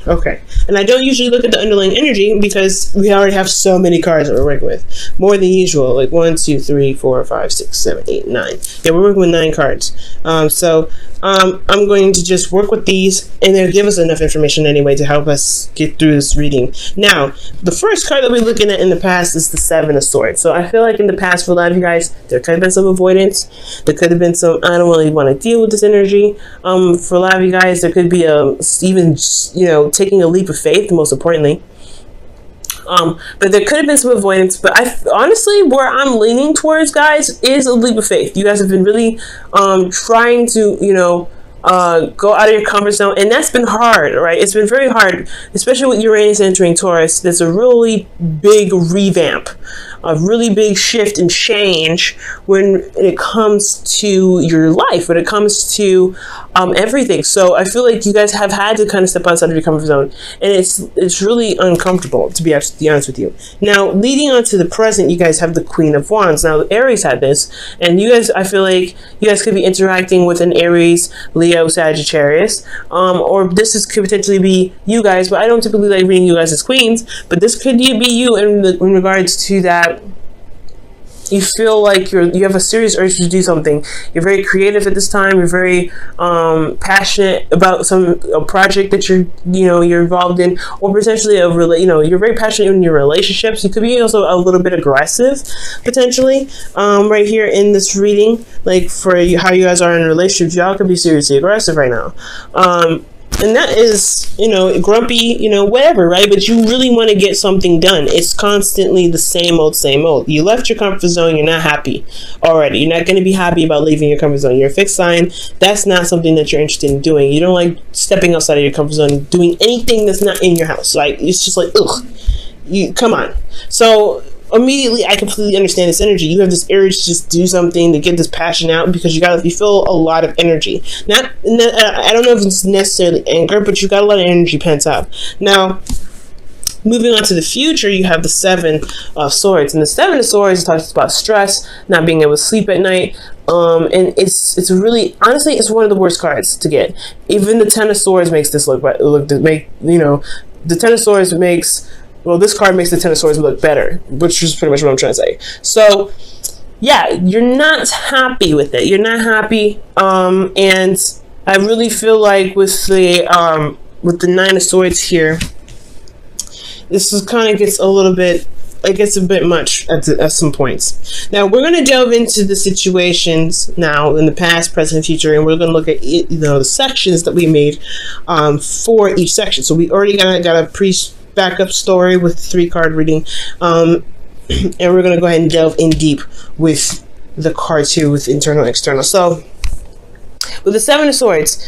Okay. And I don't usually look at the underlying energy because we already have so many cards that we're working with. More than usual. Like 1, 2, 3, 4, 5, 6, 7, 8, 9. Yeah, we're working with 9 cards. I'm going to just work with these, and they'll give us enough information anyway to help us get through this reading. Now, the first card that we're looking at in the past is the 7 of Swords. So I feel like in the past, for a lot of you guys, there could have been some avoidance. There could have been some, I don't really want to deal with this energy. For a lot of you guys, there could be even, taking a leap of faith, most importantly. But there could have been some avoidance, but honestly, where I'm leaning towards, guys, is a leap of faith. You guys have been really trying to, go out of your comfort zone, and that's been hard, right? It's been very hard, especially with Uranus entering Taurus. There's a really big revamp, a really big shift and change when it comes to your life, when it comes to everything. So I feel like you guys have had to kind of step outside of your comfort zone, and it's really uncomfortable, to be absolutely honest with you. Now, leading on to the present, you guys have the Queen of Wands. Now, Aries had this, and you guys, I feel like you guys could be interacting with an Aries, Leo, Sagittarius, or could potentially be you guys, but I don't typically like reading you guys as queens, but this could be you in regards to that. You feel like you have a serious urge to do something. You're very creative at this time. You're very passionate about a project that you're involved in, or potentially you're very passionate in your relationships. You could be also a little bit aggressive, potentially, right here in this reading. Like for how you guys are in relationships, y'all could be seriously aggressive right now. And that is, grumpy, whatever, right? But you really want to get something done. It's constantly the same old, same old. You left your comfort zone. You're not happy already. You're not going to be happy about leaving your comfort zone. You're a fixed sign. That's not something that you're interested in doing. You don't like stepping outside of your comfort zone, doing anything that's not in your house. Like, it's just like, ugh, come on. So immediately, I completely understand this energy. You have this urge to just do something, to get this passion out, because you feel a lot of energy. I don't know if it's necessarily anger, but you got a lot of energy pent up. Now, moving on to the future, you have the 7 of Swords, and the 7 of Swords talks about stress, not being able to sleep at night. And it's really, honestly, it's one of the worst cards to get. Even the 10 of Swords makes this the 10 of Swords makes. Well, this card makes the 10 of Swords look better, which is pretty much what I'm trying to say. So, yeah, you're not happy with it. You're not happy. And I really feel like with the 9 of Swords here, this kind of gets a bit much at some points. Now, we're going to delve into the situations now in the past, present, future, and we're going to look at the sections that we made for each section. So we already got a backup story with 3-card reading, and we're going to go ahead and delve in deep with the card too, with internal and external. So with the 7 of Swords,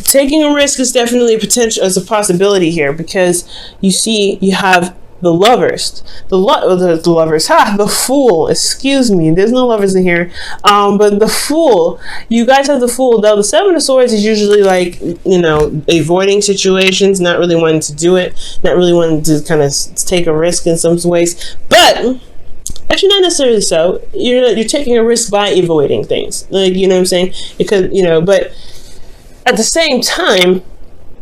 taking a risk is definitely a possibility here, because you have the Lovers, the Lovers, the Fool, excuse me, there's no Lovers in here, but the Fool, you guys have the Fool. Now, the 7 of Swords is usually like, avoiding situations, not really wanting to do it, not really wanting to kind of take a risk in some ways, but actually not necessarily so. You're taking a risk by avoiding things, like, you know what I'm saying? Because, but at the same time,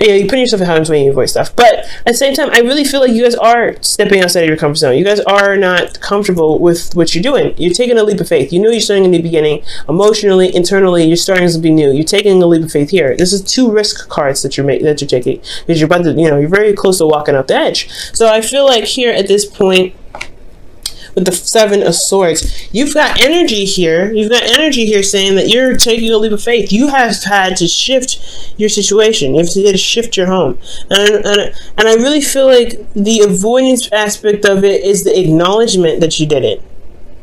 you put yourself in harm's way when you avoid stuff. But at the same time, I really feel like you guys are stepping outside of your comfort zone. You guys are not comfortable with what you're doing. You're taking a leap of faith. You know you're starting a new beginning. Emotionally, internally, you're starting something new. You're taking a leap of faith here. This is 2 risk cards that you're taking, because you're about to, you're very close to walking off the edge. So I feel like here at this point, with the 7 of Swords, you've got energy here. You've got energy here saying that you're taking a leap of faith. You have had to shift your situation. You have to shift your home. And I really feel like the avoidance aspect of it is the acknowledgement that you did it.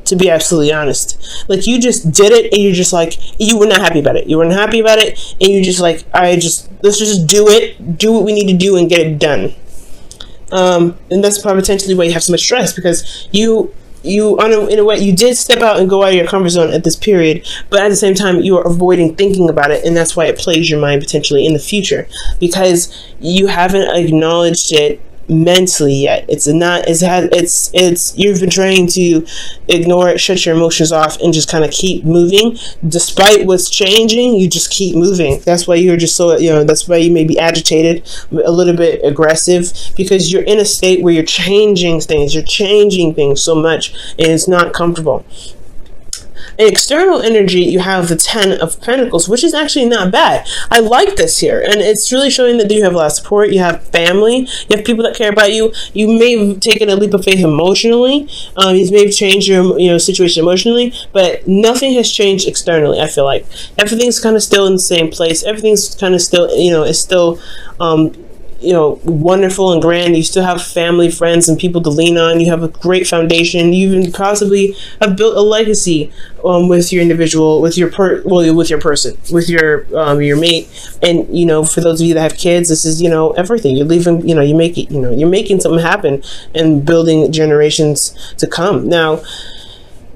To be absolutely honest, like, you just did it, and you're just like, you were not happy about it. You weren't happy about it, and you're just like, let's just do it. Do what we need to do and get it done. And that's probably potentially why you have so much stress, because you in a way, you did step out and go out of your comfort zone at this period, but at the same time, you are avoiding thinking about it, and that's why it plays your mind potentially in the future, because you haven't acknowledged it mentally yet. It's not, you've been trying to ignore it, shut your emotions off, and just kind of keep moving. Despite what's changing, you just keep moving. That's why you're just so, that's why you may be agitated, a little bit aggressive, because you're in a state where you're changing things so much, and it's not comfortable. In external energy, you have the 10 of Pentacles, which is actually not bad. I like this here, and it's really showing that you have a lot of support. You have family, you have people that care about you. You may have taken a leap of faith emotionally. You may have changed your situation emotionally, but nothing has changed externally. I feel like everything's kind of still in the same place. Everything's kind of still, is still wonderful and grand. You still have family, friends, and people to lean on. You have a great foundation. You even possibly have built a legacy with your individual, with your person, with your mate. And for those of you that have kids, this is everything. You're leaving. You're making something happen and building generations to come. Now,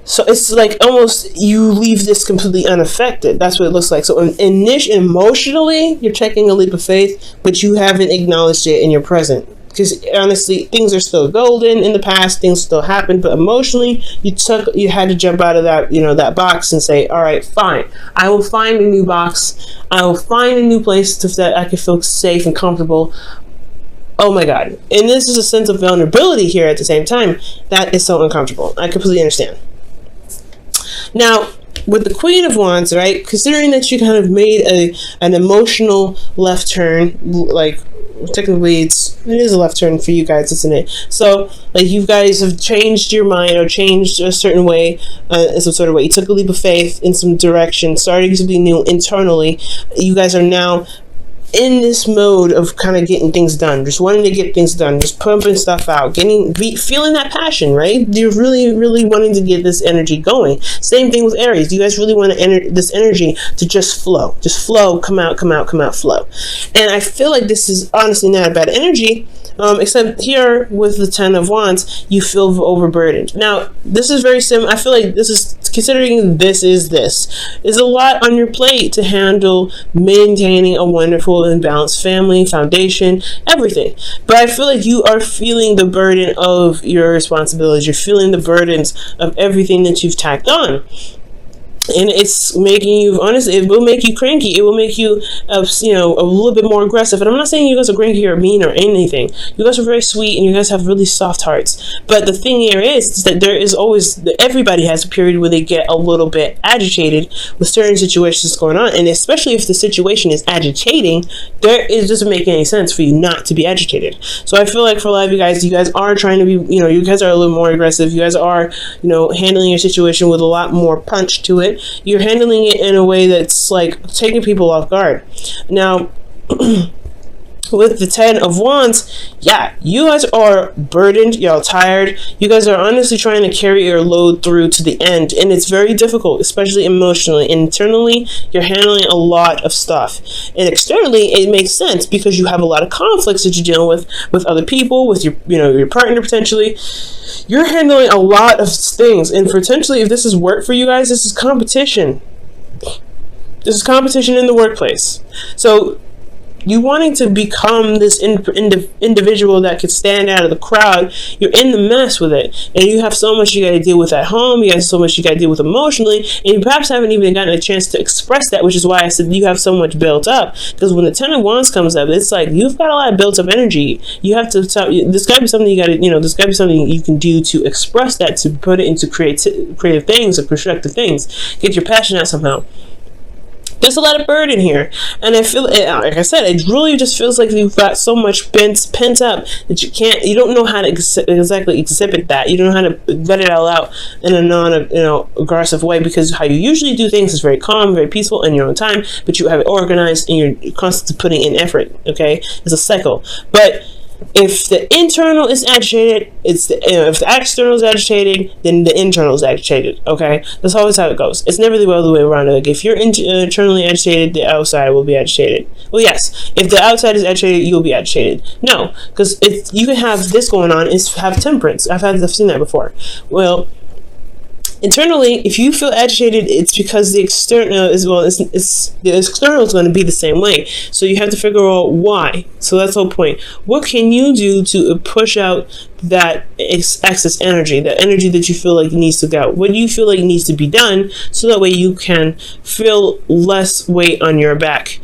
so it's like almost you leave this completely unaffected. That's what it looks like. So emotionally, you're taking a leap of faith, but you haven't acknowledged it in your present. Because honestly, things are still golden in the past. Things still happen, but emotionally, you had to jump out of that box and say, all right, fine. I will find a new box. I will find a new place that I can feel safe and comfortable. Oh my God. And this is a sense of vulnerability here at the same time. That is so uncomfortable. I completely understand. Now, with the Queen of Wands, right, considering that you kind of made an emotional left turn, like technically it is a left turn for you guys, isn't it? So like you guys have changed your mind or changed a certain way, in some sort of way. You took a leap of faith in some direction, starting something new internally. You guys are now in this mode of kind of getting things done, just wanting to get things done, just pumping stuff out, feeling that passion, right? You're really, really wanting to get this energy going. Same thing with Aries. You guys really want this energy to just flow, come out, flow. And I feel like this is honestly not a bad energy, except here with the 10 of Wands, you feel overburdened. Now, this is very similar. I feel like this is, considering this is a lot on your plate to handle maintaining a wonderful and balanced family, foundation, everything. But I feel like you are feeling the burden of your responsibilities. You're feeling the burdens of everything that you've tacked on. And it's making you, honestly, it will make you cranky. It will make you, a little bit more aggressive. And I'm not saying you guys are cranky or mean or anything. You guys are very sweet and you guys have really soft hearts. But the thing here is that there is always, everybody has a period where they get a little bit agitated with certain situations going on. And especially if the situation is agitating, it doesn't make any sense for you not to be agitated. So I feel like for a lot of you guys are trying to be, you guys are a little more aggressive. You guys are, handling your situation with a lot more punch to it. You're handling it in a way that's like taking people off guard. Now, with the 10 of Wands, yeah, you guys are burdened, y'all tired. You guys are honestly trying to carry your load through to the end, and it's very difficult, especially emotionally. Internally, you're handling a lot of stuff, and externally, it makes sense because you have a lot of conflicts that you're dealing with other people, with your partner potentially. You're handling a lot of things, and potentially, if this is work for you guys, this is competition. This is competition in the workplace. So you wanting to become this individual that could stand out of the crowd, you're in the mess with it, and you have so much you got to deal with at home. You got so much you got to deal with emotionally, and you perhaps haven't even gotten a chance to express that, which is why I said you have so much built up. Because when the 10 of Wands comes up, it's like you've got a lot of built up energy. You have to there's got to be something you got to there's got to be something you can do to express that, to put it into creative things or constructive things. Get your passion out somehow. There's a lot of burden here, and I feel, like I said, it really just feels like you've got so much pent up that you don't know how to exactly exhibit that. You don't know how to let it all out in a aggressive way, because how you usually do things is very calm, very peaceful in your own time, but you have it organized and you're constantly putting in effort. Okay, it's a cycle. But if the internal is agitated, if the external is agitated, then the internal is agitated. Okay, that's always how it goes. It's never the other way around. Like if you're internally agitated, the outside will be agitated. Well, yes, if the outside is agitated, you'll be agitated. No, because if you can have this going on, is have temperance. I've seen that before. Well, Internally, if you feel agitated, it's because the external as well. It's the external is going to be the same way. So you have to figure out why. So that's the whole point. What can you do to push out that excess energy, that energy that you feel like needs to go? What do you feel like needs to be done so that way you can feel less weight on your back?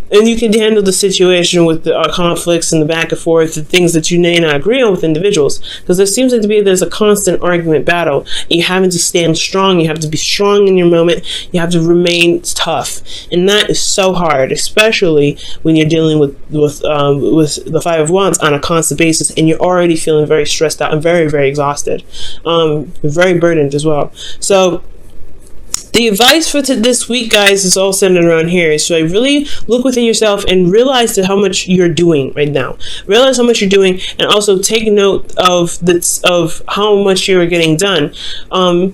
And you can handle the situation with the conflicts and the back and forth, the things that you may not agree on with individuals. Because there seems like there's a constant argument battle. You having to stand strong. You have to be strong in your moment. You have to remain tough. And that is so hard, especially when you're dealing with the Five of Wands on a constant basis, and you're already feeling very stressed out and very, very exhausted, very burdened as well. So the advice for this week, guys, is all centered around here. So I really look within yourself and realize that how much you're doing right now. Realize how much you're doing, and also take note of how much you're getting done.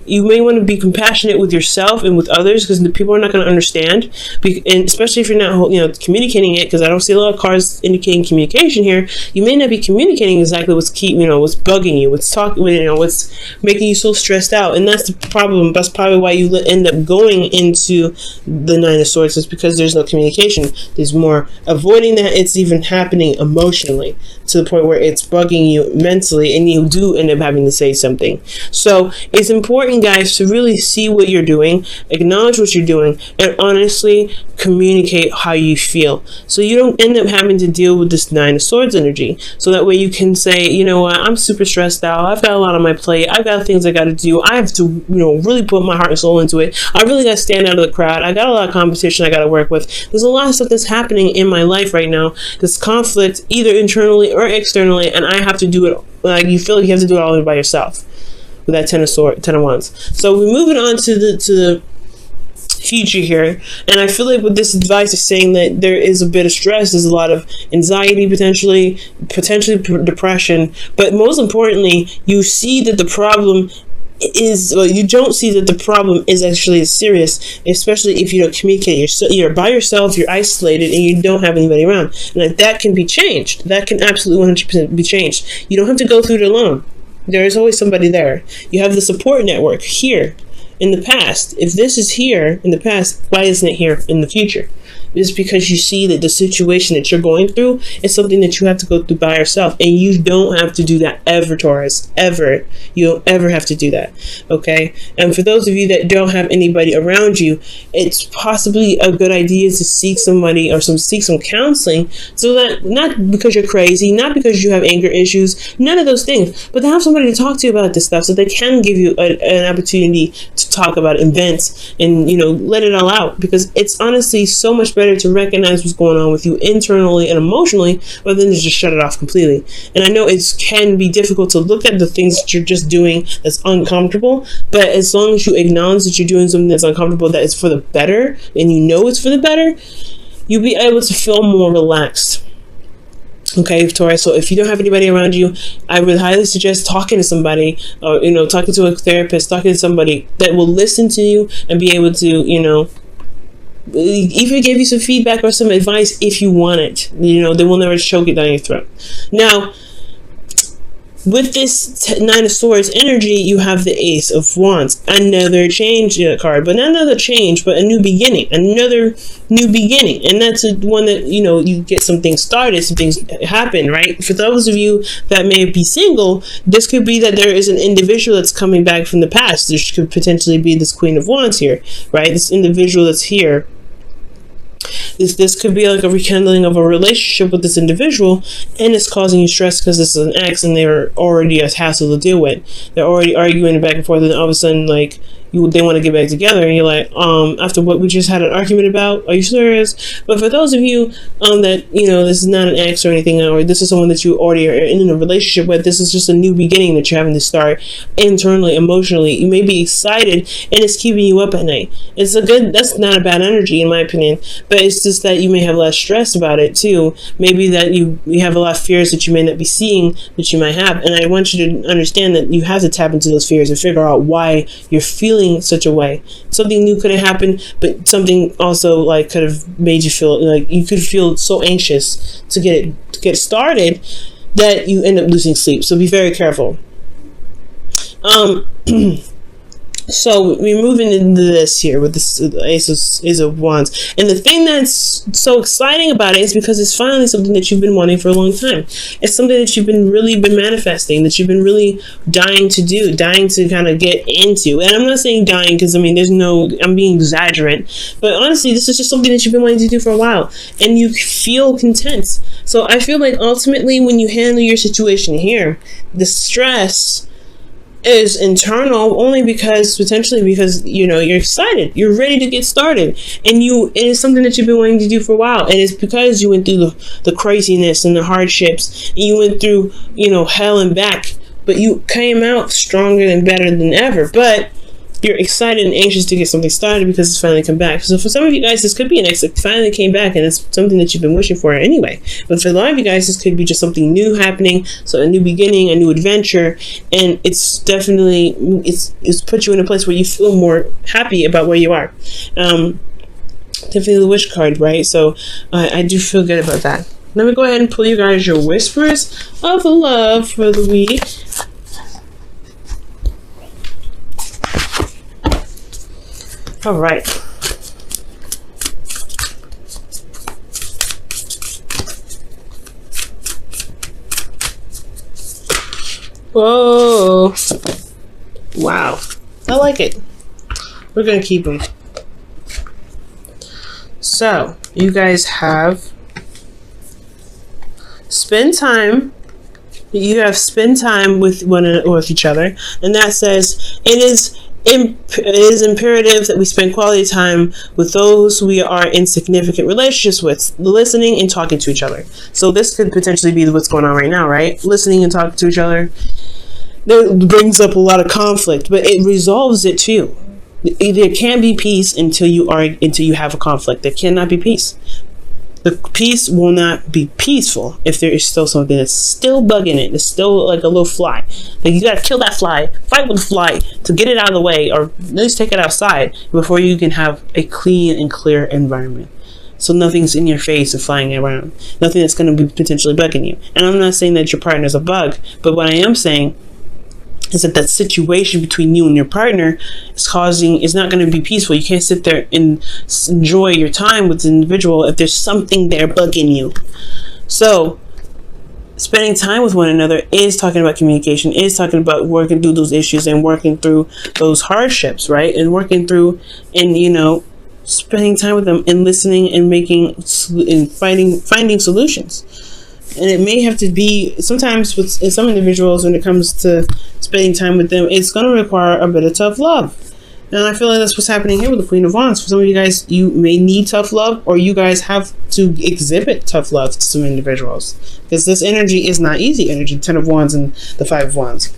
You may want to be compassionate with yourself and with others, because the people are not going to understand, and especially if you're not, communicating it. Because I don't see a lot of cards indicating communication here. You may not be communicating exactly what's what's bugging you, what's making you so stressed out, and that's the problem. That's probably why you end up going into the Nine of Swords, is because there's no communication. There's more avoiding that it's even happening emotionally, to the point where it's bugging you mentally, and you do end up having to say something. So it's important, guys, to really see what you're doing, acknowledge what you're doing, and honestly communicate how you feel, so you don't end up having to deal with this Nine of Swords energy. So that way you can say, you know what, I'm super stressed out, I've got a lot on my plate, I've got things I got to do, I have to really put my heart and soul into it, I really got to stand out of the crowd, I got a lot of competition I got to work with, there's a lot of stuff that's happening in my life right now, this conflict either internally or externally, and I have to do it. Like, you feel like you have to do it all by yourself with that Ten of Wands. So we're moving on to the future here, and I feel like with this advice is saying that there is a bit of stress, there's a lot of anxiety, potentially depression, but most importantly, you see that the problem is, well, you don't see that the problem is actually serious, especially if you don't communicate. You're by yourself, you're isolated, and you don't have anybody around. And that can be changed. That can absolutely 100% be changed. You don't have to go through it alone. There is always somebody there. You have the support network here in the past. If this is here in the past, why isn't it here in the future? It's because you see that the situation that you're going through is something that you have to go through by yourself, and you don't have to do that ever, Taurus, ever. You don't ever have to do that, okay? And for those of you that don't have anybody around you, it's possibly a good idea to seek somebody or seek some counseling, so that, not because you're crazy, not because you have anger issues, none of those things, but to have somebody to talk to about this stuff, so they can give you an opportunity to talk about it and vent and let it all out, because it's honestly so much better to recognize what's going on with you internally and emotionally, rather than to just shut it off completely. And I know it can be difficult to look at the things that you're just doing that's uncomfortable, but as long as you acknowledge that you're doing something that's uncomfortable, that is for the better, and it's for the better, you'll be able to feel more relaxed. Okay, Taurus, so if you don't have anybody around you, I would highly suggest talking to somebody, or talking to a therapist, talking to somebody that will listen to you and be able to even give you some feedback or some advice if you want it. They will never choke it down your throat. Now, with this Nine of Swords energy, you have the Ace of Wands, another change card, but not another change, but a new beginning, another new beginning. And that's one that you get some things started, some things happen, right? For those of you that may be single, this could be that there is an individual that's coming back from the past. There could potentially be this Queen of Wands here, right? This individual that's here. This could be like a rekindling of a relationship with this individual, and it's causing you stress because this is an ex and they're already a hassle to deal with. They're already arguing back and forth, and all of a sudden, like, they want to get back together, and you're like, after what we just had an argument about, are you serious? But for those of you that this is not an ex or anything, or this is someone that you already are in a relationship with, this is just a new beginning that you're having to start internally, emotionally. You may be excited, and it's keeping you up at night. That's not a bad energy in my opinion, but it's just that you may have less stress about it too. Maybe that you have a lot of fears that you may not be seeing that you might have, and I want you to understand that you have to tap into those fears and figure out why you're feeling such a way. Something new could have happened, but something also could have made you feel like you could feel so anxious to get started that you end up losing sleep. So be very careful. So we're moving into this here with this Ace of Wands, and the thing that's so exciting about it is because it's finally something that you've been wanting for a long time. It's something that you've been manifesting, that you've been really dying to do, dying to kind of get into. And I'm not saying dying because I mean I'm being exaggerate, but honestly, this is just something that you've been wanting to do for a while, and you feel content. So I feel like ultimately, when you handle your situation here, the stress is internal only because you're excited, you're ready to get started, and it is something that you've been wanting to do for a while, and it's because you went through the craziness and the hardships, and you went through hell and back, but you came out stronger and better than ever. But you're excited and anxious to get something started because it's finally come back. So for some of you guys, this could be it finally came back, and it's something that you've been wishing for anyway. But for a lot of you guys, this could be just something new happening. So a new beginning, a new adventure, and it's definitely, it's put you in a place where you feel more happy about where you are. Definitely the wish card, right? So I do feel good about that. Let me go ahead and pull you guys your whispers of love for the week. All right. Whoa. Wow. I like it. We're going to keep them. So, you guys have spend time. You have spend time with with each other. And that says it is imperative that we spend quality time with those we are in significant relationships with, listening and talking to each other. So this could potentially be what's going on right now, right? Listening and talking to each other. That brings up a lot of conflict, but it resolves it too. There can't be peace until you have a conflict. There cannot be peace. The peace will not be peaceful if there is still something that's still bugging it. It's still like a little fly. Like you gotta kill that fly, fight with the fly to get it out of the way, or at least take it outside before you can have a clean and clear environment. So nothing's in your face and flying around. Nothing that's gonna be potentially bugging you. And I'm not saying that your partner's a bug, but what I am saying is that situation between you and your partner is not going to be peaceful. You can't sit there and enjoy your time with the individual if there's something there bugging you. So spending time with one another is talking about communication, is talking about working through those issues and working through those hardships, right? And working through and spending time with them and listening and finding solutions. And it may have to be, sometimes with some individuals, when it comes to spending time with them, it's going to require a bit of tough love. And I feel like that's what's happening here with the Queen of Wands. For some of you guys, you may need tough love, or you guys have to exhibit tough love to some individuals. Because this energy is not easy energy, 10 of Wands and the 5 of Wands.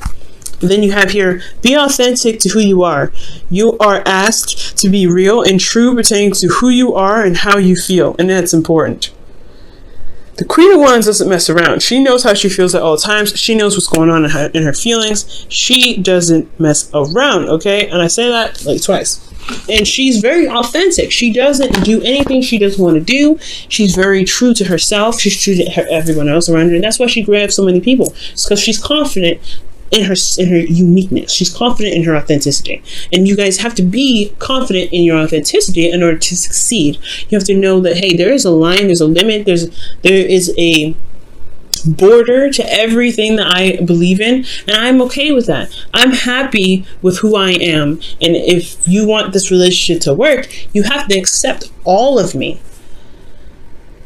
But then you have here, be authentic to who you are. You are asked to be real and true pertaining to who you are and how you feel. And that's important. The Queen of Wands doesn't mess around. She knows how she feels at all times. She knows what's going on in her feelings. She doesn't mess around, okay? And I say that like twice. And she's very authentic. She doesn't do anything she doesn't want to do. She's very true to herself. She's true to everyone else around her. And that's why she grabs so many people. It's because she's confident in her uniqueness. She's confident in her authenticity. And you guys have to be confident in your authenticity in order to succeed. You have to know that, hey, there is a line, there's a limit, there is a border to everything that I believe in, and I'm okay with that. I'm happy with who I am. And if you want this relationship to work, you have to accept all of me.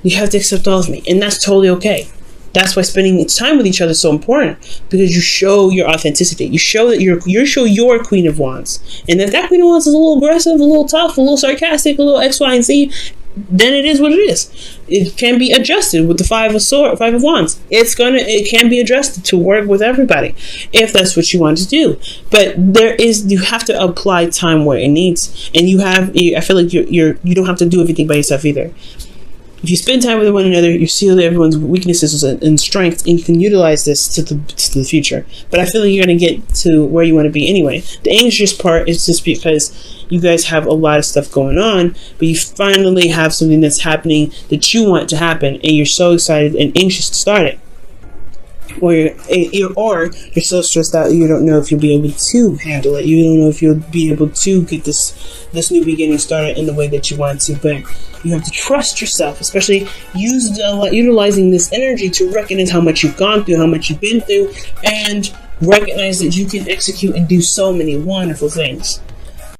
You have to accept all of me, and that's totally okay. That's why spending time with each other is so important, because you show your authenticity. You show that you're Queen of Wands. And if that Queen of Wands is a little aggressive, a little tough, a little sarcastic, a little X, Y, and Z, then it is what it is. It can be adjusted with the 5 of Wands. It can be adjusted to work with everybody if that's what you want to do. But you have to apply time where it needs. And I feel like you don't have to do everything by yourself either. If you spend time with one another, you see everyone's weaknesses and strengths, and you can utilize this to the future. But I feel like you're going to get to where you want to be anyway. The anxious part is just because you guys have a lot of stuff going on, but you finally have something that's happening that you want to happen, and you're so excited and anxious to start it. or you're so stressed out you don't know if you'll be able to handle it. You don't know if you'll be able to get this new beginning started in the way that you want to. But you have to trust yourself, especially utilizing this energy to recognize how much you've gone through, how much you've been through, and recognize that you can execute and do so many wonderful things.